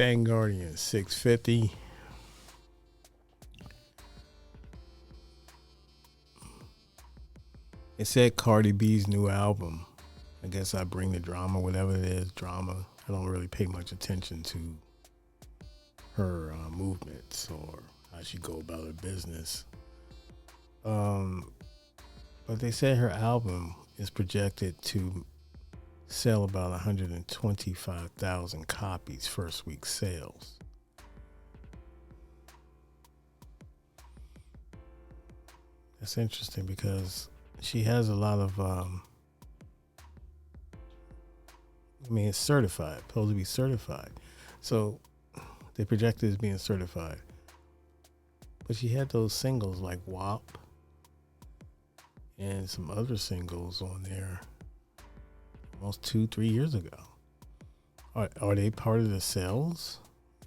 Vanguardian 650. It said Cardi B's new album. I guess I bring the drama, whatever it is, drama. I don't really pay much attention to her movements or how she go about her business. But they said her album is projected to sell about 125,000 copies first week sales. That's interesting because she has a lot of it's certified, supposed to be certified. So they project it as being certified. But she had those singles like WAP and some other singles on there almost 2-3 years ago. Are they part of the sales?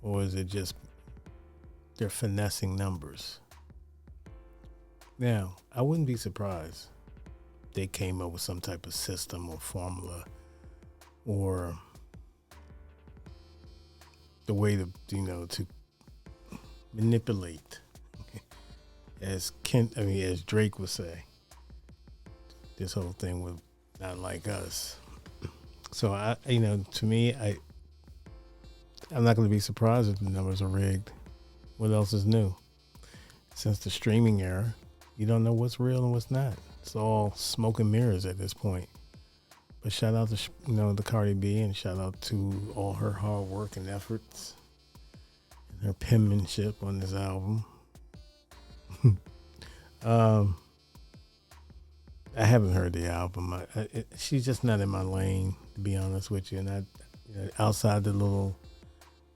Or is it just they're finessing numbers? Now, I wouldn't be surprised if they came up with some type of system or formula or the way to manipulate, as Drake would say, this whole thing with not like us. So to me, I'm not going to be surprised if the numbers are rigged. What else is new? Since the streaming era, you don't know what's real and what's not. It's all smoke and mirrors at this point. But shout out to the Cardi B, and shout out to all her hard work and efforts and her penmanship on this album. I haven't heard the album. She's just not in my lane, to be honest with you. And outside the little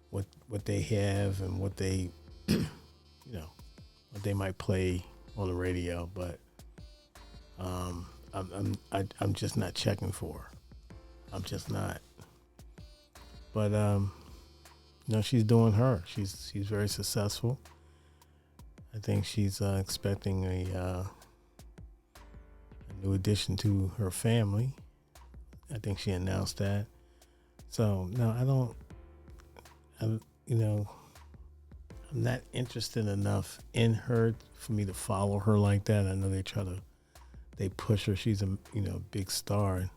what they have and what they what they might play on the radio, but I'm just not checking for her. I'm just not. But she's doing her. She's very successful. I think she's expecting a new addition to her family. I think she announced that. So no, I'm not interested enough in her for me to follow her like that. I know they push her. She's a big star,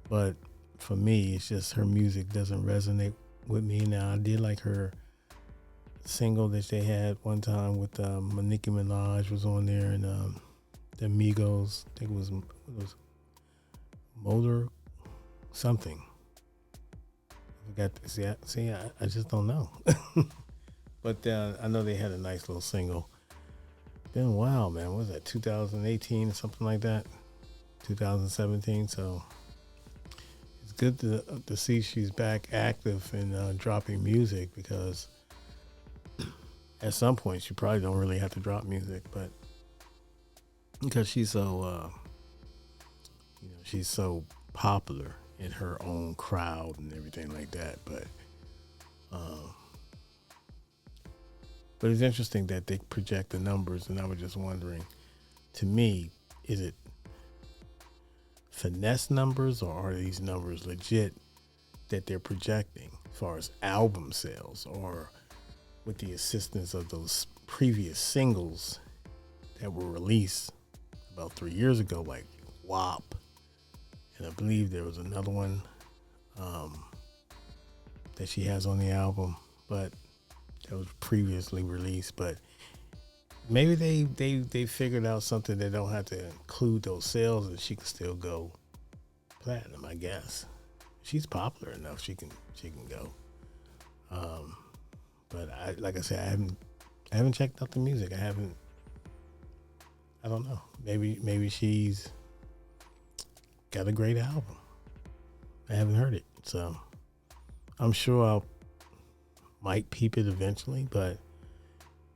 but for me, it's just her music doesn't resonate with me. Now, I did like her single that they had one time with Nicki Minaj was on there, and the Migos. I think it was Motor something. I forgot. See, I just don't know. But I know they had a nice little single. Been a while, man. What was that, 2018 or something like that? 2017. So it's good to see she's back active and dropping music, because at some point she probably don't really have to drop music, but because she's so she's so popular in her own crowd and everything like that. But it's interesting that they project the numbers, and I was just wondering, to me, is it finesse numbers, or are these numbers legit that they're projecting as far as album sales, or with the assistance of those previous singles that were released about 3 years ago, like WAP, and I believe there was another one that she has on the album, but that was previously released. But maybe they figured out something that don't have to include those sales, and she can still go platinum. I guess she's popular enough; she can go. But like I said, I haven't checked out the music. I don't know. Maybe she's got a great album. I haven't heard it, so I'm sure I'll might peep it eventually, but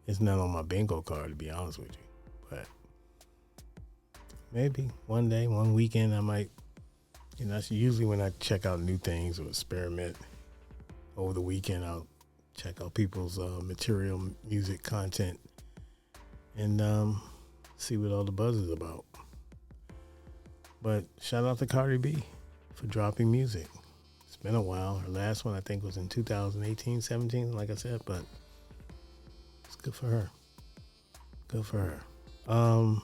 it's not on my bingo card, to be honest with you. But maybe one day, one weekend, I might. That's usually when I check out new things or experiment. Over the weekend, I'll check out people's material, music content, and see what all the buzz is about. But shout out to Cardi B for dropping music. It's been a while. Her last one I think was in 2018, 17, like I said, but it's good for her. Good for her. I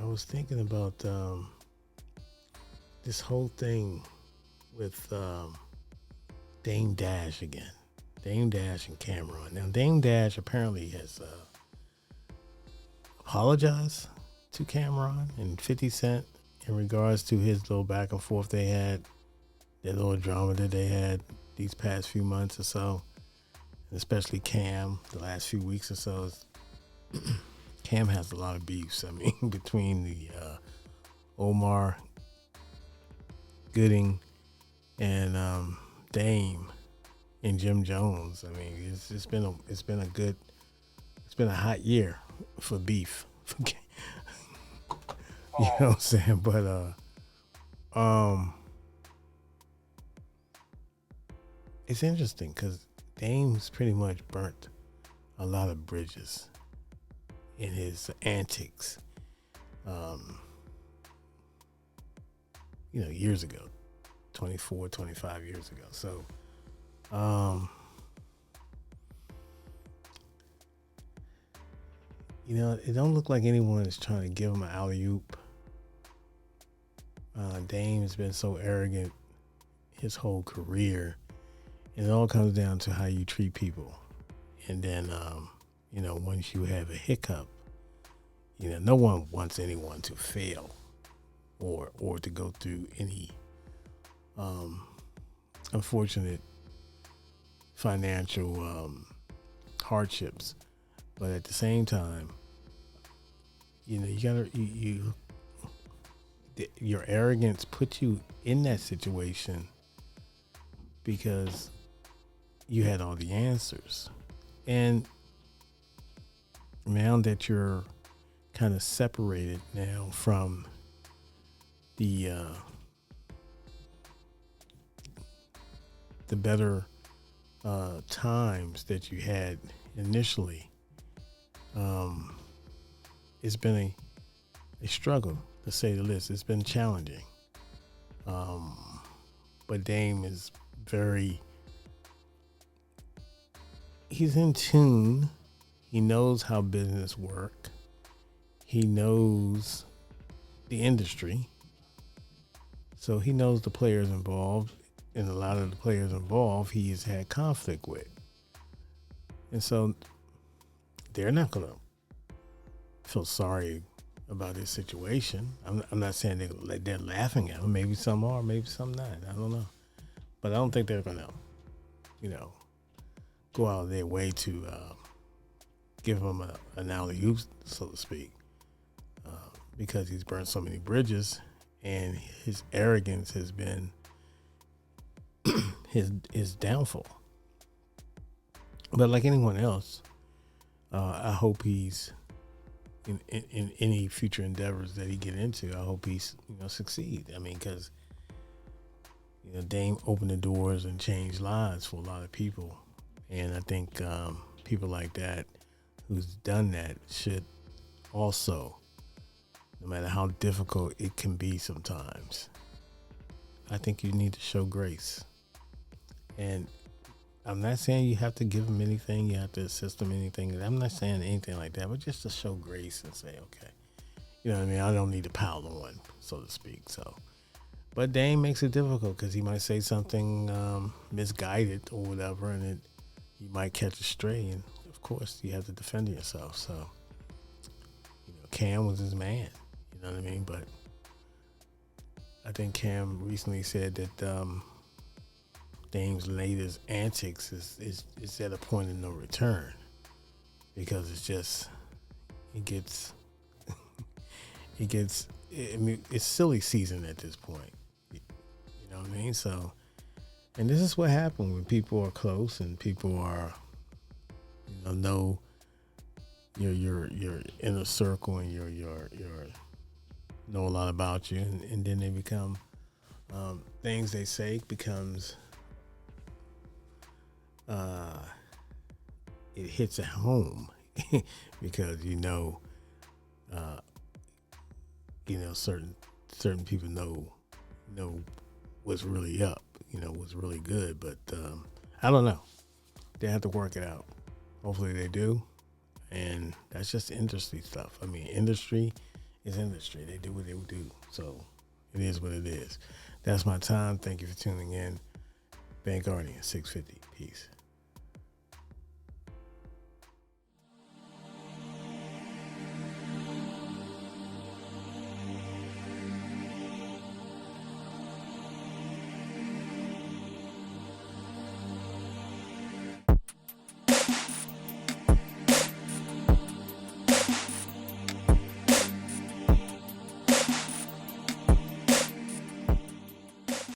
was thinking about this whole thing with Dame Dash again. Dame Dash and Cameron. Now, Dame Dash apparently has apologized to Cameron and 50 Cent in regards to his little back and forth they had, that little drama that they had these past few months or so, and especially Cam, the last few weeks or so. Cam has a lot of beefs. I mean, between the Omar Gooding and Dame and Jim Jones. I mean, it's been a hot year for beef. You know what I'm saying? But it's interesting because Dame's pretty much burnt a lot of bridges in his antics. Years ago, 24, 25 years ago. So, it don't look like anyone is trying to give him an alley-oop. Dame has been so arrogant his whole career. It all comes down to how you treat people. And then, once you have a hiccup, no one wants anyone to fail or to go through any unfortunate financial hardships. But at the same time, your arrogance puts you in that situation because you had all the answers. And now that you're kind of separated now from the better times that you had initially, it's been a struggle, to say the least. It's been challenging. But Dame is he's in tune. He knows how business work. He knows the industry. So he knows the players involved, and a lot of the players involved he has had conflict with. And so they're not going to feel sorry about his situation. I'm not saying they're laughing at him. Maybe some are, maybe some not. I don't know. But I don't think they're going to, go out of their way to give him an alley-oop, so to speak, because he's burned so many bridges, and his arrogance has been his downfall. But like anyone else, I hope he's in any future endeavors that he get into. I hope he's succeed. I mean, because Dame opened the doors and changed lives for a lot of people, and I think people like that who's done that should also, no matter how difficult it can be sometimes, I think you need to show grace. And I'm not saying you have to give them anything, you have to assist them anything. I'm not saying anything like that, but just to show grace and say, okay, you know what I mean? I don't need to pile on, so to speak. So, but Dame makes it difficult because he might say something misguided or whatever, and you might catch a stray, and of course you have to defend yourself. So, Cam was his man, you know what I mean? But I think Cam recently said that Dame's latest antics is at a point of no return, because it's silly season at this point. You know what I mean? So, and this is what happens when people are close and people are, know your inner circle, and your know a lot about you, and then they become things they say becomes it hits at home because certain certain people know what's really up, what's really good. But I don't know. They have to work it out. Hopefully they do. And that's just industry stuff. I mean, industry is industry. They do what they do. So it is what it is. That's my time. Thank you for tuning in. Bank Guardian 650. Peace.